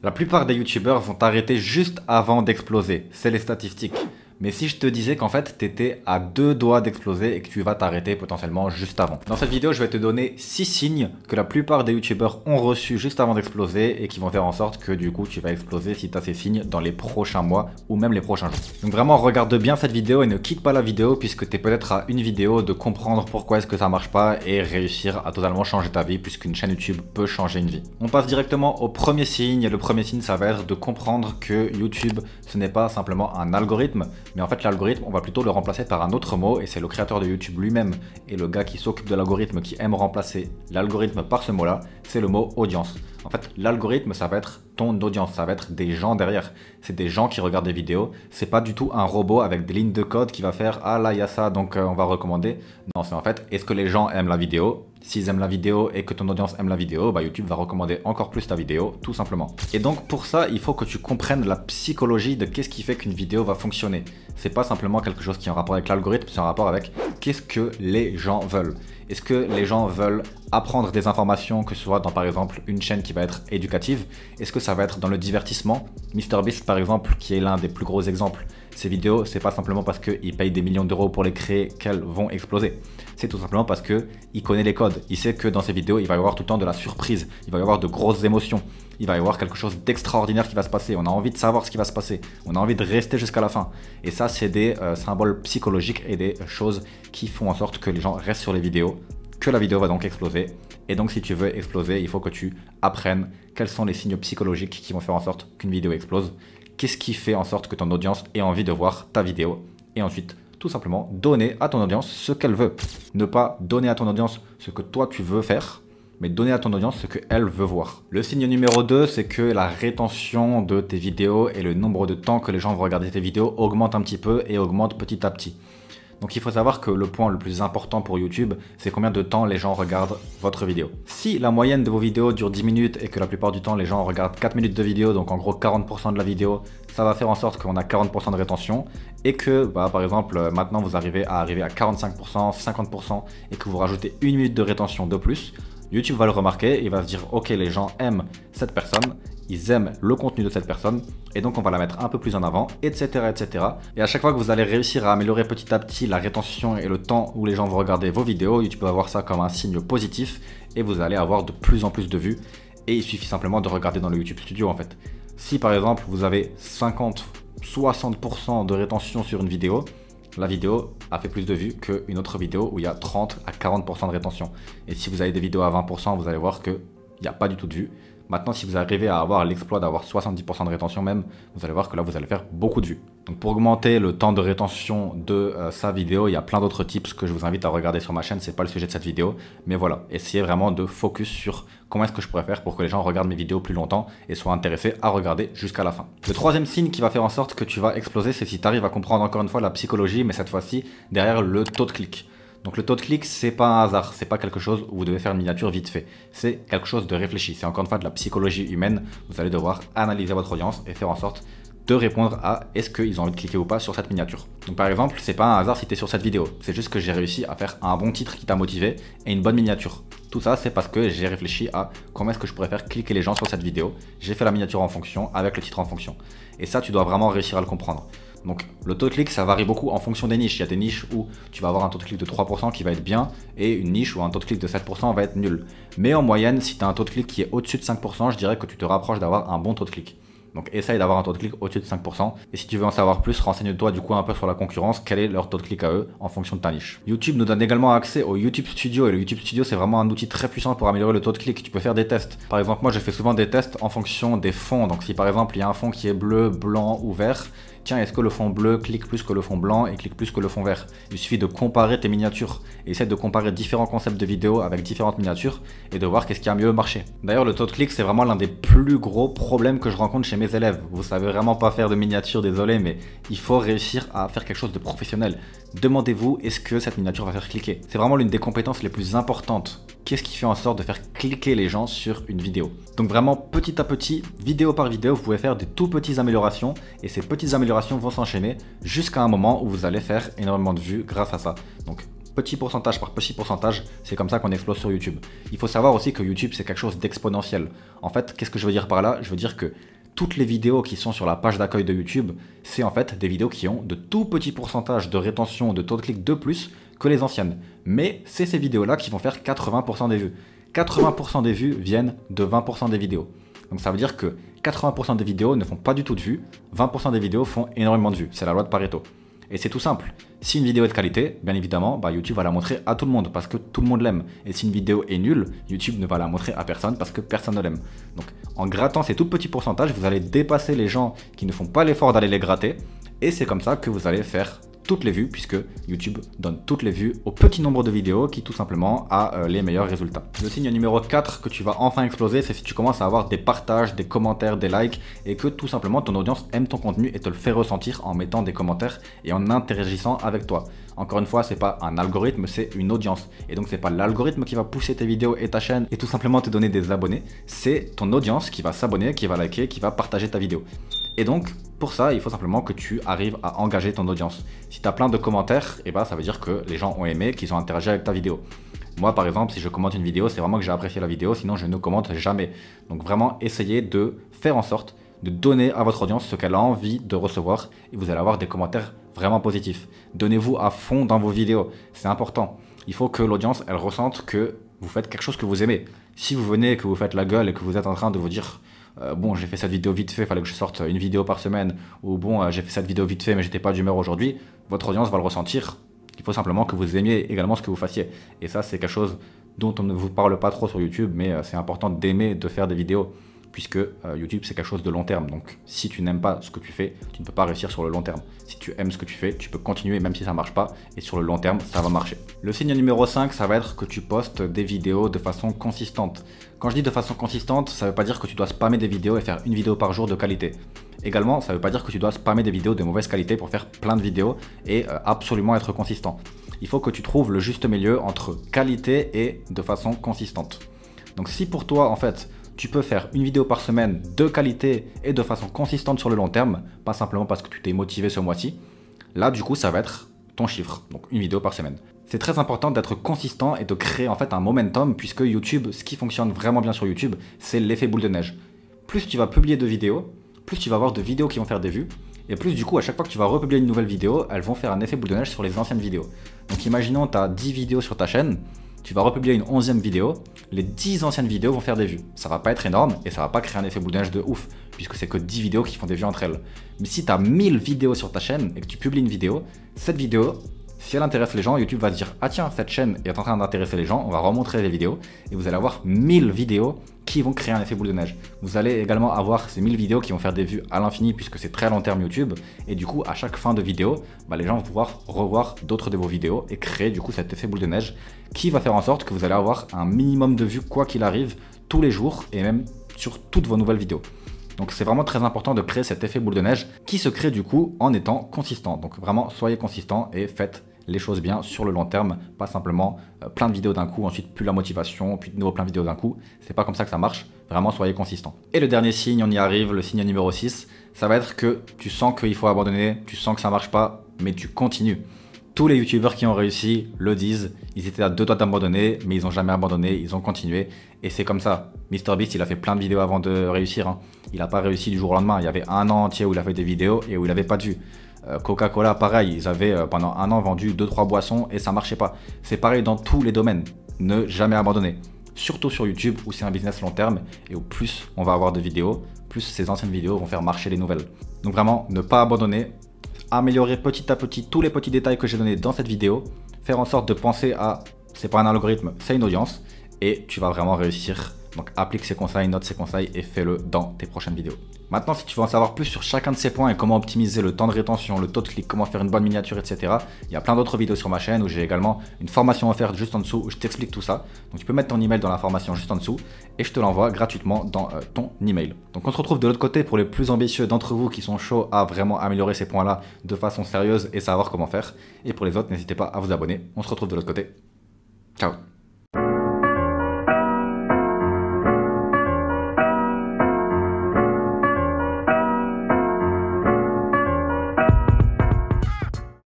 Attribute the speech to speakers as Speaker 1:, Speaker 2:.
Speaker 1: La plupart des youtubeurs vont t'arrêter juste avant d'exploser, c'est les statistiques. Mais si je te disais qu'en fait t'étais à 2 doigts d'exploser et que tu vas t'arrêter potentiellement juste avant. Dans cette vidéo je vais te donner 6 signes que la plupart des youtubeurs ont reçus juste avant d'exploser et qui vont faire en sorte que du coup tu vas exploser si tu as ces signes dans les prochains mois ou même les prochains jours. Donc vraiment regarde bien cette vidéo et ne quitte pas la vidéo puisque tu es peut-être à une vidéo de comprendre pourquoi est-ce que ça marche pas et réussir à totalement changer ta vie puisqu'une chaîne YouTube peut changer une vie. On passe directement au premier signe et le premier signe ça va être de comprendre que YouTube ce n'est pas simplement un algorithme. Mais en fait l'algorithme on va plutôt le remplacer par un autre mot et c'est le créateur de YouTube lui-même et le gars qui s'occupe de l'algorithme qui aime remplacer l'algorithme par ce mot là, c'est le mot audience. En fait l'algorithme ça va être ton audience, ça va être des gens derrière, c'est des gens qui regardent des vidéos, c'est pas du tout un robot avec des lignes de code qui va faire ah là il y a ça donc on va recommander. Non, c'est en fait est-ce que les gens aiment la vidéo? S'ils aiment la vidéo et que ton audience aime la vidéo, bah YouTube va recommander encore plus ta vidéo, tout simplement. Et donc pour ça, il faut que tu comprennes la psychologie de qu'est-ce qui fait qu'une vidéo va fonctionner. C'est pas simplement quelque chose qui est en rapport avec l'algorithme, c'est en rapport avec qu'est-ce que les gens veulent. Est-ce que les gens veulent apprendre des informations, que ce soit dans par exemple une chaîne qui va être éducative? Est-ce que ça va être dans le divertissement? MrBeast par exemple, qui est l'un des plus gros exemples. Ces vidéos, c'est pas simplement parce qu'il paye des millions d'euros pour les créer qu'elles vont exploser. C'est tout simplement parce qu'il connaît les codes. Il sait que dans ces vidéos, il va y avoir tout le temps de la surprise. Il va y avoir de grosses émotions. Il va y avoir quelque chose d'extraordinaire qui va se passer. On a envie de savoir ce qui va se passer. On a envie de rester jusqu'à la fin. Et ça, c'est des symboles psychologiques et des choses qui font en sorte que les gens restent sur les vidéos, que la vidéo va donc exploser. Et donc, si tu veux exploser, il faut que tu apprennes quels sont les signes psychologiques qui vont faire en sorte qu'une vidéo explose. Qu'est-ce qui fait en sorte que ton audience ait envie de voir ta vidéo? Et ensuite, tout simplement, donner à ton audience ce qu'elle veut. Ne pas donner à ton audience ce que toi tu veux faire, mais donner à ton audience ce qu'elle veut voir. Le signe numéro 2, c'est que la rétention de tes vidéos et le nombre de temps que les gens vont regarder tes vidéos augmente un petit peu et augmente petit à petit. Donc il faut savoir que le point le plus important pour YouTube, c'est combien de temps les gens regardent votre vidéo. Si la moyenne de vos vidéos dure 10 minutes et que la plupart du temps les gens regardent 4 minutes de vidéo, donc en gros 40% de la vidéo, ça va faire en sorte qu'on a 40% de rétention et que par exemple maintenant vous arrivez à 45%, 50% et que vous rajoutez 1 minute de rétention de plus, YouTube va le remarquer et va se dire ok les gens aiment cette personne, ils aiment le contenu de cette personne et donc on va la mettre un peu plus en avant, etc. etc. Et à chaque fois que vous allez réussir à améliorer petit à petit la rétention et le temps où les gens vont regarder vos vidéos, YouTube va voir ça comme un signe positif et vous allez avoir de plus en plus de vues et il suffit simplement de regarder dans le YouTube Studio en fait. Si par exemple vous avez 50-60% de rétention sur une vidéo, la vidéo a fait plus de vues qu'une autre vidéo où il y a 30 à 40% de rétention. Et si vous avez des vidéos à 20%, vous allez voir qu'il n'y a pas du tout de vues. Maintenant, si vous arrivez à avoir l'exploit d'avoir 70% de rétention même, vous allez voir que là, vous allez faire beaucoup de vues. Donc pour augmenter le temps de rétention de sa vidéo, il y a plein d'autres tips que je vous invite à regarder sur ma chaîne. C'est pas le sujet de cette vidéo, mais voilà, essayez vraiment de focus sur comment est-ce que je pourrais faire pour que les gens regardent mes vidéos plus longtemps et soient intéressés à regarder jusqu'à la fin. Le troisième signe qui va faire en sorte que tu vas exploser, c'est si tu arrives à comprendre encore une fois la psychologie, mais cette fois-ci derrière le taux de clic. Donc le taux de clic, c'est pas un hasard, c'est pas quelque chose où vous devez faire une miniature vite fait. C'est quelque chose de réfléchi, c'est encore une fois de la psychologie humaine. Vous allez devoir analyser votre audience et faire en sorte de répondre à est-ce qu'ils ont envie de cliquer ou pas sur cette miniature. Donc par exemple, c'est pas un hasard si tu es sur cette vidéo, c'est juste que j'ai réussi à faire un bon titre qui t'a motivé et une bonne miniature. Tout ça, c'est parce que j'ai réfléchi à comment est-ce que je pourrais faire cliquer les gens sur cette vidéo. J'ai fait la miniature en fonction, avec le titre en fonction. Et ça, tu dois vraiment réussir à le comprendre. Donc le taux de clic ça varie beaucoup en fonction des niches. Il y a des niches où tu vas avoir un taux de clic de 3% qui va être bien et une niche où un taux de clic de 7% va être nul. Mais en moyenne, si tu as un taux de clic qui est au-dessus de 5%, je dirais que tu te rapproches d'avoir un bon taux de clic. Donc essaye d'avoir un taux de clic au-dessus de 5%. Et si tu veux en savoir plus, renseigne-toi du coup un peu sur la concurrence, quel est leur taux de clic à eux en fonction de ta niche. YouTube nous donne également accès au YouTube Studio et le YouTube Studio c'est vraiment un outil très puissant pour améliorer le taux de clic. Tu peux faire des tests. Par exemple moi je fais souvent des tests en fonction des fonds. Donc si par exemple il y a un fond qui est bleu, blanc ou vert, tiens, est-ce que le fond bleu clique plus que le fond blanc et clique plus que le fond vert? Il suffit de comparer tes miniatures et essayer de comparer différents concepts de vidéos avec différentes miniatures et de voir qu'est-ce qui a mieux marché. D'ailleurs, le taux de clic, c'est vraiment l'un des plus gros problèmes que je rencontre chez mes élèves. Vous savez vraiment pas faire de miniature, désolé, mais il faut réussir à faire quelque chose de professionnel. Demandez-vous, est-ce que cette miniature va faire cliquer? C'est vraiment l'une des compétences les plus importantes. Qu'est-ce qui fait en sorte de faire cliquer les gens sur une vidéo? Donc vraiment, petit à petit, vidéo par vidéo, vous pouvez faire des tout petites améliorations et ces petites améliorations vont s'enchaîner jusqu'à un moment où vous allez faire énormément de vues grâce à ça. Donc petit pourcentage par petit pourcentage, c'est comme ça qu'on explose sur YouTube. Il faut savoir aussi que YouTube, c'est quelque chose d'exponentiel. En fait, qu'est-ce que je veux dire par là? Je veux dire que toutes les vidéos qui sont sur la page d'accueil de YouTube, c'est en fait des vidéos qui ont de tout petits pourcentages de rétention, de taux de clic de plus que les anciennes. Mais c'est ces vidéos-là qui vont faire 80% des vues. 80% des vues viennent de 20% des vidéos. Donc ça veut dire que 80% des vidéos ne font pas du tout de vues, 20% des vidéos font énormément de vues. C'est la loi de Pareto. Et c'est tout simple. Si une vidéo est de qualité, bien évidemment, YouTube va la montrer à tout le monde parce que tout le monde l'aime. Et si une vidéo est nulle, YouTube ne va la montrer à personne parce que personne ne l'aime. Donc en grattant ces tout petits pourcentages, vous allez dépasser les gens qui ne font pas l'effort d'aller les gratter. Et c'est comme ça que vous allez faire toutes les vues, puisque YouTube donne toutes les vues au petit nombre de vidéos qui tout simplement a les meilleurs résultats. Le signe numéro 4 que tu vas enfin exploser, c'est si tu commences à avoir des partages, des commentaires, des likes, et que tout simplement ton audience aime ton contenu et te le fait ressentir en mettant des commentaires et en interagissant avec toi. Encore une fois, c'est pas un algorithme, c'est une audience. Et donc c'est pas l'algorithme qui va pousser tes vidéos et ta chaîne et tout simplement te donner des abonnés, c'est ton audience qui va s'abonner, qui va liker, qui va partager ta vidéo. Et donc, pour ça, il faut simplement que tu arrives à engager ton audience. Si tu as plein de commentaires, ça veut dire que les gens ont aimé, qu'ils ont interagi avec ta vidéo. Moi, par exemple, si je commente une vidéo, c'est vraiment que j'ai apprécié la vidéo, sinon je ne commente jamais. Donc vraiment, essayez de faire en sorte de donner à votre audience ce qu'elle a envie de recevoir et vous allez avoir des commentaires vraiment positifs. Donnez-vous à fond dans vos vidéos, c'est important. Il faut que l'audience, elle ressente que vous faites quelque chose que vous aimez. Si vous venez et que vous faites la gueule et que vous êtes en train de vous dire bon, j'ai fait cette vidéo vite fait, il fallait que je sorte une vidéo par semaine, ou bon, j'ai fait cette vidéo vite fait mais j'étais pas d'humeur aujourd'hui, votre audience va le ressentir. Il faut simplement que vous aimiez également ce que vous fassiez. Et ça, c'est quelque chose dont on ne vous parle pas trop sur YouTube, mais c'est important d'aimer de faire des vidéos, puisque YouTube, c'est quelque chose de long terme. Donc, si tu n'aimes pas ce que tu fais, tu ne peux pas réussir sur le long terme. Si tu aimes ce que tu fais, tu peux continuer même si ça ne marche pas, et sur le long terme, ça va marcher. Le signe numéro 5, ça va être que tu postes des vidéos de façon consistante. Quand je dis de façon consistante, ça ne veut pas dire que tu dois spammer des vidéos et faire une vidéo par jour de qualité. Également, ça ne veut pas dire que tu dois spammer des vidéos de mauvaise qualité pour faire plein de vidéos et absolument être consistant. Il faut que tu trouves le juste milieu entre qualité et de façon consistante. Donc si pour toi, en fait, tu peux faire une vidéo par semaine de qualité et de façon consistante sur le long terme, pas simplement parce que tu t'es motivé ce mois-ci, là du coup ça va être ton chiffre, donc une vidéo par semaine. C'est très important d'être consistant et de créer en fait un momentum, puisque YouTube, ce qui fonctionne vraiment bien sur YouTube, c'est l'effet boule de neige. Plus tu vas publier de vidéos, plus tu vas avoir de vidéos qui vont faire des vues, et plus du coup à chaque fois que tu vas republier une nouvelle vidéo, elles vont faire un effet boule de neige sur les anciennes vidéos. Donc imaginons tu as 10 vidéos sur ta chaîne, tu vas republier une 11e vidéo, les 10 anciennes vidéos vont faire des vues. Ça va pas être énorme et ça va pas créer un effet boule de neige de ouf, puisque c'est que 10 vidéos qui font des vues entre elles. Mais si tu as 1000 vidéos sur ta chaîne et que tu publies une vidéo, cette vidéo, si elle intéresse les gens, YouTube va se dire « Ah tiens, cette chaîne est en train d'intéresser les gens, on va remontrer les vidéos. » Et vous allez avoir 1000 vidéos qui vont créer un effet boule de neige. Vous allez également avoir ces 1000 vidéos qui vont faire des vues à l'infini, puisque c'est très long terme YouTube. Et du coup, à chaque fin de vidéo, les gens vont pouvoir revoir d'autres de vos vidéos et créer du coup cet effet boule de neige qui va faire en sorte que vous allez avoir un minimum de vues quoi qu'il arrive tous les jours et même sur toutes vos nouvelles vidéos. Donc c'est vraiment très important de créer cet effet boule de neige qui se crée du coup en étant consistant. Donc vraiment soyez consistant et faites les choses bien sur le long terme, pas simplement plein de vidéos d'un coup, ensuite plus la motivation, puis de nouveau plein de vidéos d'un coup. C'est pas comme ça que ça marche, vraiment soyez consistant. Et le dernier signe, on y arrive, le signe numéro 6, ça va être que tu sens qu'il faut abandonner, tu sens que ça marche pas, mais tu continues. Tous les youtubeurs qui ont réussi le disent, ils étaient à 2 doigts d'abandonner, mais ils n'ont jamais abandonné, ils ont continué. Et c'est comme ça. MrBeast, il a fait plein de vidéos avant de réussir. Hein. Il n'a pas réussi du jour au lendemain. Il y avait un an entier où il a fait des vidéos et où il n'avait pas de vues. Coca-Cola, pareil, ils avaient pendant un an vendu 2-3 boissons et ça marchait pas. C'est pareil dans tous les domaines. Ne jamais abandonner. Surtout sur YouTube où c'est un business long terme et où plus on va avoir de vidéos, plus ces anciennes vidéos vont faire marcher les nouvelles. Donc vraiment, ne pas abandonner. Améliorer petit à petit tous les petits détails que j'ai donnés dans cette vidéo, faire en sorte de penser à, c'est pas un algorithme, c'est une audience, et tu vas vraiment réussir. Donc applique ces conseils, note ces conseils et fais-le dans tes prochaines vidéos. Maintenant, si tu veux en savoir plus sur chacun de ces points et comment optimiser le temps de rétention, le taux de clic, comment faire une bonne miniature, etc. Il y a plein d'autres vidéos sur ma chaîne où j'ai également une formation offerte juste en dessous où je t'explique tout ça. Donc tu peux mettre ton email dans la formation juste en dessous et je te l'envoie gratuitement dans ton email. Donc on se retrouve de l'autre côté pour les plus ambitieux d'entre vous qui sont chauds à vraiment améliorer ces points-là de façon sérieuse et savoir comment faire. Et pour les autres, n'hésitez pas à vous abonner. On se retrouve de l'autre côté. Ciao.